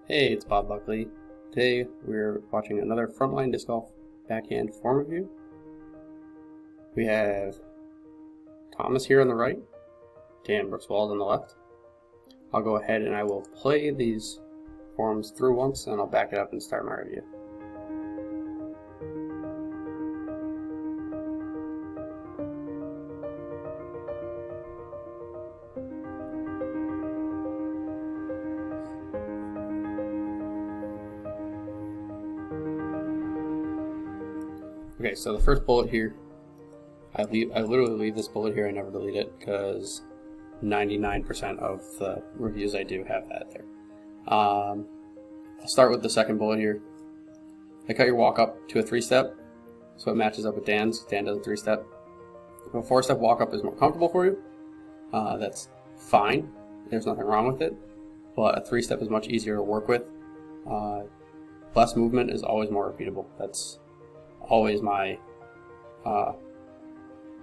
Hey, it's Bob Buckley. Today we're watching another Frontline Disc Golf Backhand form review. We have Thomas here on the right, Dan Brookswald on the left. I'll go ahead and I will play these forms through once and I'll back it up and start my review. Okay, so the first bullet here, I literally leave this bullet here, I never delete it, because 99% of the reviews I do have that there. I'll start with the second bullet here. I cut your walk up to a 3-step, so it matches up with Dan's. Dan does a 3-step. If a 4-step walk up is more comfortable for you, that's fine. There's nothing wrong with it, but a 3-step is much easier to work with. Less movement is always more repeatable. That's always my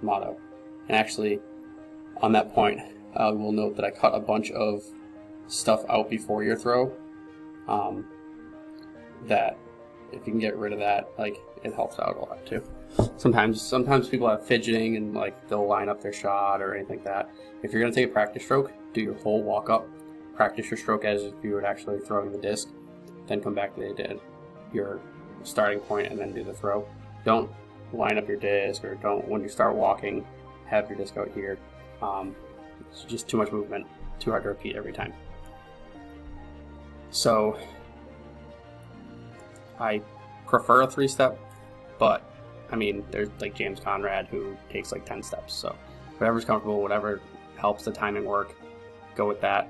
motto. And actually, on that point, I will note that I cut a bunch of stuff out before your throw. That if you can get rid of that, like, it helps out a lot too. Sometimes people have fidgeting and like they'll line up their shot or anything like that. If you're gonna take a practice stroke, do your whole walk up, practice your stroke as if you were actually throwing the disc, then come back to your starting point and then do the throw. Don't line up your disc, or don't, when you start walking, have your disc out here. It's just too much movement, too hard to repeat every time. So I prefer a 3-step, but I mean, there's like James Conrad who takes like 10 steps. So whatever's comfortable, whatever helps the timing work, go with that.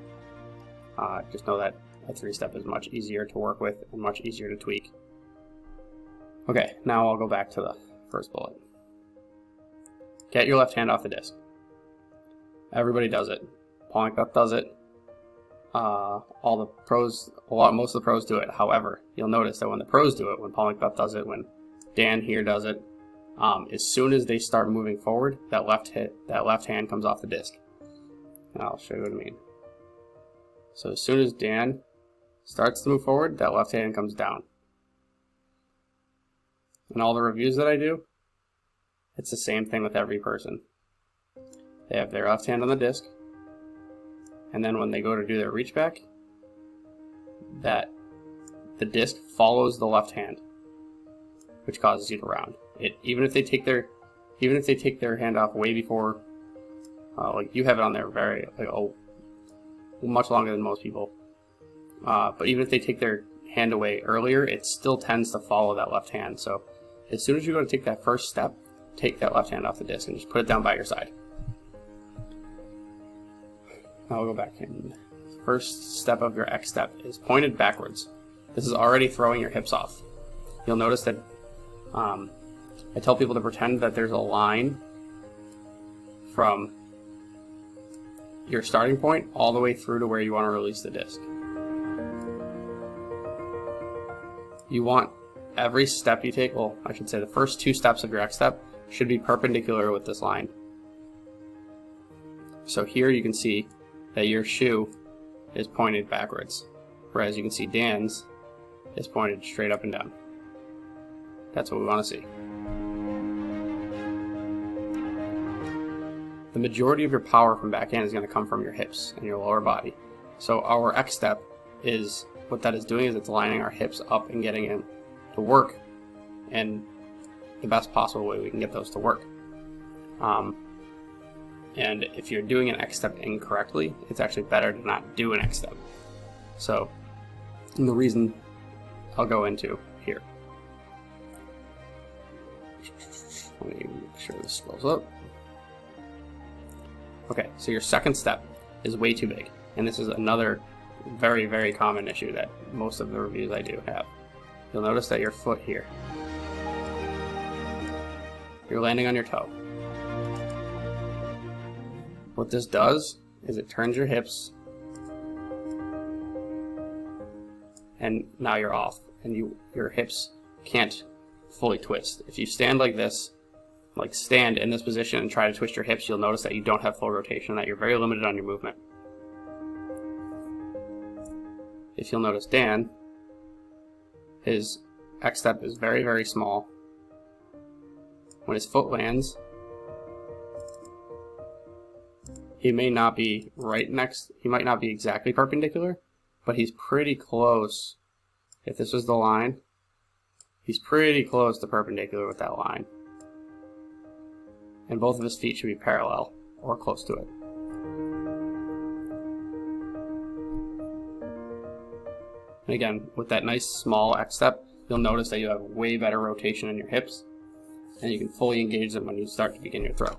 Just know that a 3-step is much easier to work with and much easier to tweak. Okay, now I'll go back to the first bullet. Get your left hand off the disc. Everybody does it. Paul McBeth does it. All the pros, most of the pros do it. However, you'll notice that when the pros do it, when Paul McBeth does it, when Dan here does it, as soon as they start moving forward, that left hand comes off the disc. And I'll show you what I mean. So as soon as Dan starts to move forward, that left hand comes down. In all the reviews that I do, it's the same thing with every person. They have their left hand on the disc, and then when they go to do their reach back, that the disc follows the left hand, which causes you to round. Even if they take their hand off way before, like you have it on there very much longer than most people. But even if they take their hand away earlier, it still tends to follow that left hand. So as soon as you go to take that first step, take that left hand off the disc and just put it down by your side. I'll go back in. First step of your X step is pointed backwards. This is already throwing your hips off. You'll notice that I tell people to pretend that there's a line from your starting point all the way through to where you want to release the disc. You want every step you take, well, I should say the first 2 steps of your X step should be perpendicular with this line. So here you can see that your shoe is pointed backwards, whereas you can see Dan's is pointed straight up and down. That's what we want to see. The majority of your power from backhand is going to come from your hips and your lower body. So our X step is, what that is doing is it's lining our hips up and getting in to work in the best possible way we can get those to work. And if you're doing an X step incorrectly, it's actually better to not do an X step. So the reason I'll go into here. Let me make sure this scrolls up. Okay, so your second step is way too big. And this is another very, very common issue that most of the reviews I do have. You'll notice that your foot here, you're landing on your toe. What this does is it turns your hips, and now you're off, and your hips can't fully twist. If you stand like this, like stand in this position and try to twist your hips, you'll notice that you don't have full rotation, that you're very limited on your movement. if you'll notice Dan, his X step is very, very small. When his foot lands, he may not be he might not be exactly perpendicular, but he's pretty close. If this was the line, he's pretty close to perpendicular with that line. And both of his feet should be parallel or close to it. And again, with that nice small X step, you'll notice that you have way better rotation in your hips, and you can fully engage them when you start to begin your throw.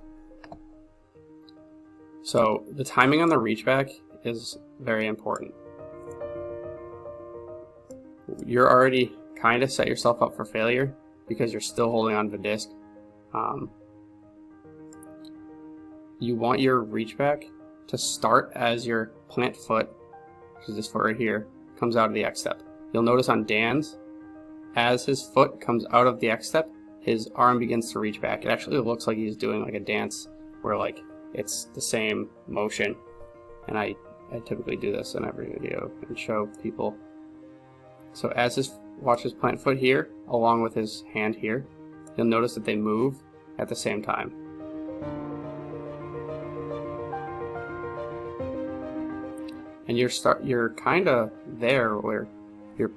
So the timing on the reach back is very important. You're already kind of set yourself up for failure because you're still holding on to the disc. You want your reach back to start as your plant foot, which is this foot right here, comes out of the X step. You'll notice on Dan's, as his foot comes out of the X step, his arm begins to reach back. It actually looks like he's doing like a dance where like it's the same motion. And I typically do this in every video and show people. So as watch his plant foot here, along with his hand here, you'll notice that they move at the same time. And you're kind of there where your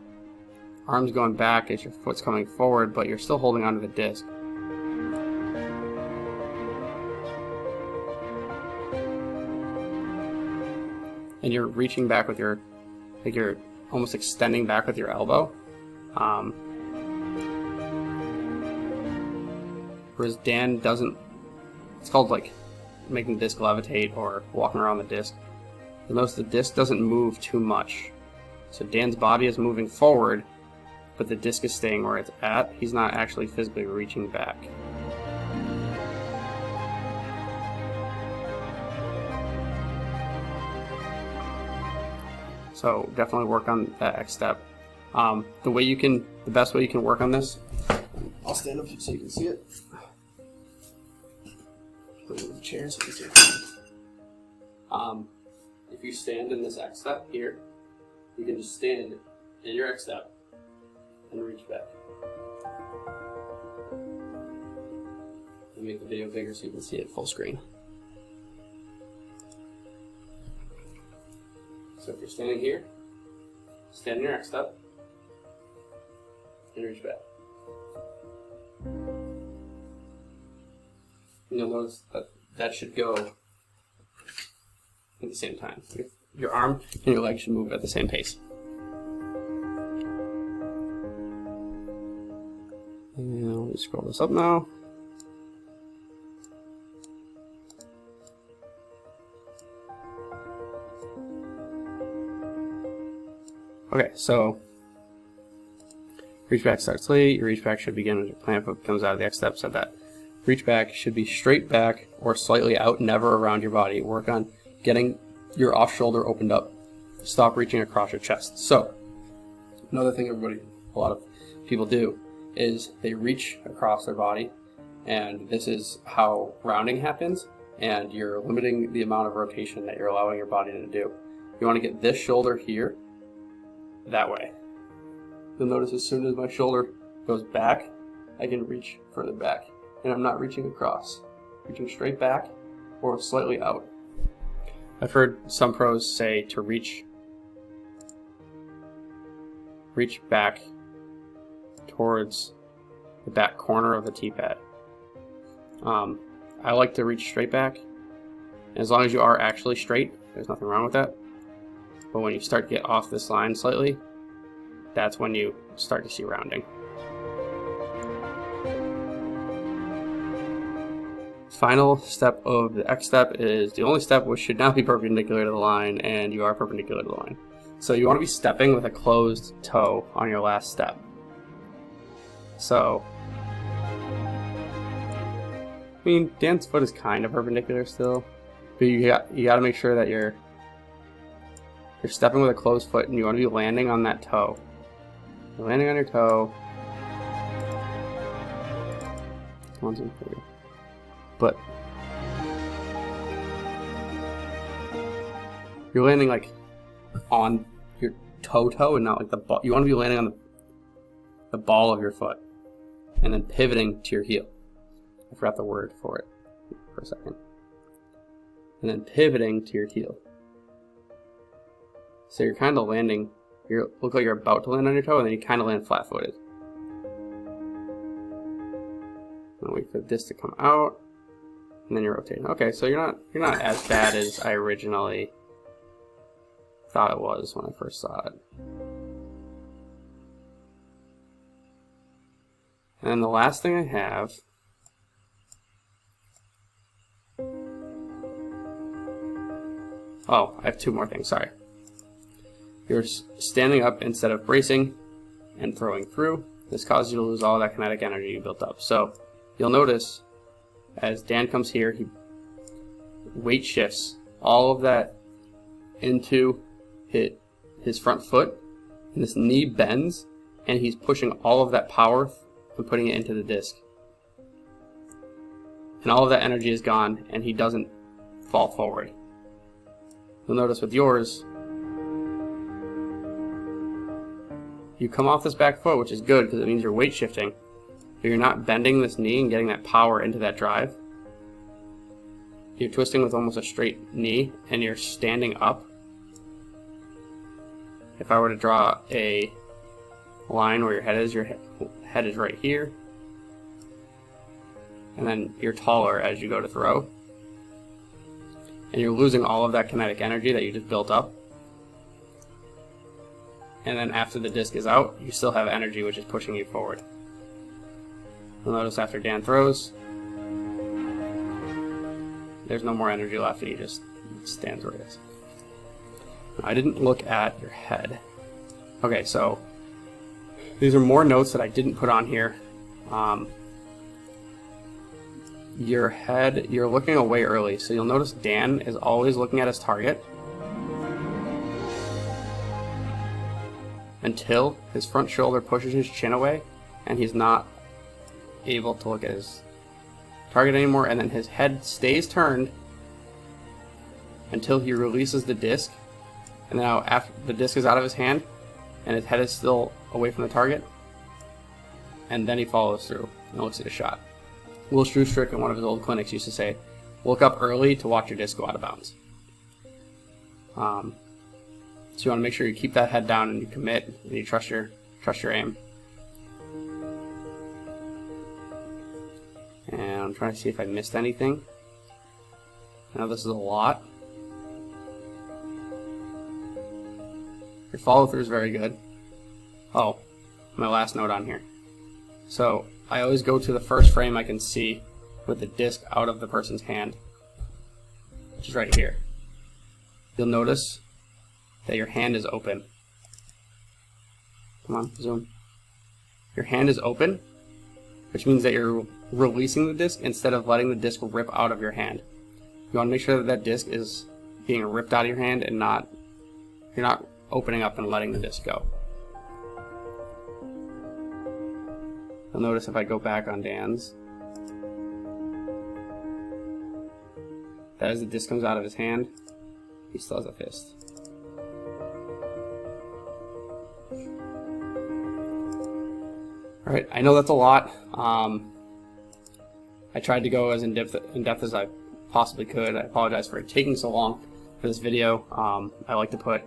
arm's going back as your foot's coming forward, but you're still holding onto the disc. And you're reaching back with your, like you're almost extending back with your elbow. Whereas Dan doesn't, it's called like making the disc levitate or walking around the disc. You'll notice the disc doesn't move too much. So Dan's body is moving forward, but the disc is staying where it's at. He's not actually physically reaching back. So definitely work on that X step. The best way you can work on this, I'll stand up so you can see it. Move the chair so you can see it. If you stand in this X step here, you can just stand in your X step and reach back. Let me make the video bigger so you can see it full screen. So if you're standing here, stand in your X step and reach back. And you'll notice that should go at the same time. Your arm and your leg should move at the same pace. And let me scroll this up now. Okay, so reach back starts late. Your reach back should begin when your plant foot comes out of the X step. Said that. Reach back should be straight back or slightly out, never around your body. Work on getting your off shoulder opened up. Stop reaching across your chest. So, another thing a lot of people do is they reach across their body, and this is how rounding happens, and you're limiting the amount of rotation that you're allowing your body to do. You want to get this shoulder here, that way. You'll notice as soon as my shoulder goes back, I can reach further back, and I'm not reaching across. Reaching straight back or slightly out. I've heard some pros say to reach back towards the back corner of the T-pad. I like to reach straight back. And as long as you are actually straight, there's nothing wrong with that. But when you start to get off this line slightly, that's when you start to see rounding. Final step of the X step is the only step which should not be perpendicular to the line, and you are perpendicular to the line. So you want to be stepping with a closed toe on your last step. So, I mean, Dan's foot is kind of perpendicular still, but you got to make sure that you're stepping with a closed foot, and you want to be landing on that toe. You're landing on your toe. But you're landing like on your toe and not like the ball. You want to be landing on the ball of your foot and then pivoting to your heel. I forgot the word for it for a second. And then pivoting to your heel. So you're kind of landing, you look like you're about to land on your toe, and then you kind of land flat-footed. And wait for this to come out, and then you're rotating. Okay, so you're not as bad as I originally thought it was when I first saw it. And then the last thing I have I have two more things, sorry. You're standing up instead of bracing and throwing through. This causes you to lose all that kinetic energy you built up. So you'll notice as Dan comes here, he weight shifts all of that into his front foot, and this knee bends, and he's pushing all of that power and putting it into the disc. And all of that energy is gone, and he doesn't fall forward. You'll notice with yours, you come off this back foot, which is good because it means you're weight shifting, but you're not bending this knee and getting that power into that drive. You're twisting with almost a straight knee, and you're standing up. If I were to draw a line where your head is right here, and then you're taller as you go to throw, and you're losing all of that kinetic energy that you just built up. And then after the disc is out, you still have energy, which is pushing you forward. You'll notice after Dan throws, there's no more energy left, and he just stands where it is. I didn't look at your head. Okay, so these are more notes that I didn't put on here. Your head, you're looking away early, so you'll notice Dan is always looking at his target until his front shoulder pushes his chin away and he's not able to look at his target anymore, and then his head stays turned until he releases the disc, and now after the disc is out of his hand and his head is still away from the target, and then he follows through and looks at his shot. Will Strustrick in one of his old clinics used to say, look up early to watch your disc go out of bounds. So you want to make sure you keep that head down and you commit and you trust your aim. And I'm trying to see if I missed anything. I know this is a lot. Your follow through is very good. Oh, my last note on here. So I always go to the first frame I can see with the disc out of the person's hand, which is right here. You'll notice that your hand is open. Come on, zoom. Your hand is open, which means that you're releasing the disc instead of letting the disc rip out of your hand. You want to make sure that that disc is being ripped out of your hand and you're not opening up and letting the disc go. You'll notice if I go back on Dan's, that as the disc comes out of his hand, he still has a fist. Alright, I know that's a lot. I tried to go as in depth as I possibly could. I apologize for it taking so long for this video. I like to put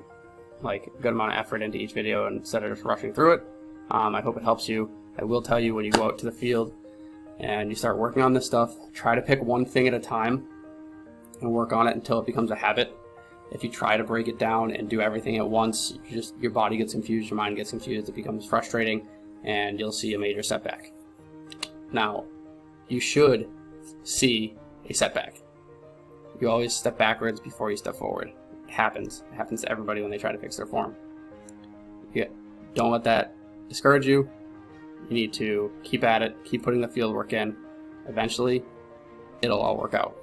like a good amount of effort into each video instead of just rushing through it. I hope it helps you. I will tell you, when you go out to the field and you start working on this stuff, try to pick one thing at a time and work on it until it becomes a habit. If you try to break it down and do everything at once, your body gets confused, your mind gets confused, it becomes frustrating, and you'll see a major setback. Now, you should see a setback. You always step backwards before you step forward. It happens. It happens to everybody when they try to fix their form. Don't let that discourage you. You need to keep at it, keep putting the field work in. Eventually, it'll all work out.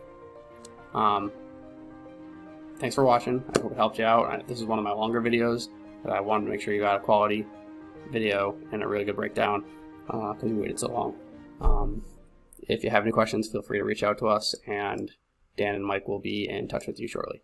Thanks for watching. I hope it helped you out. This is one of my longer videos, but I wanted to make sure you got a quality video and a really good breakdown because we waited so long. If you have any questions, feel free to reach out to us, and Dan and Mike will be in touch with you shortly.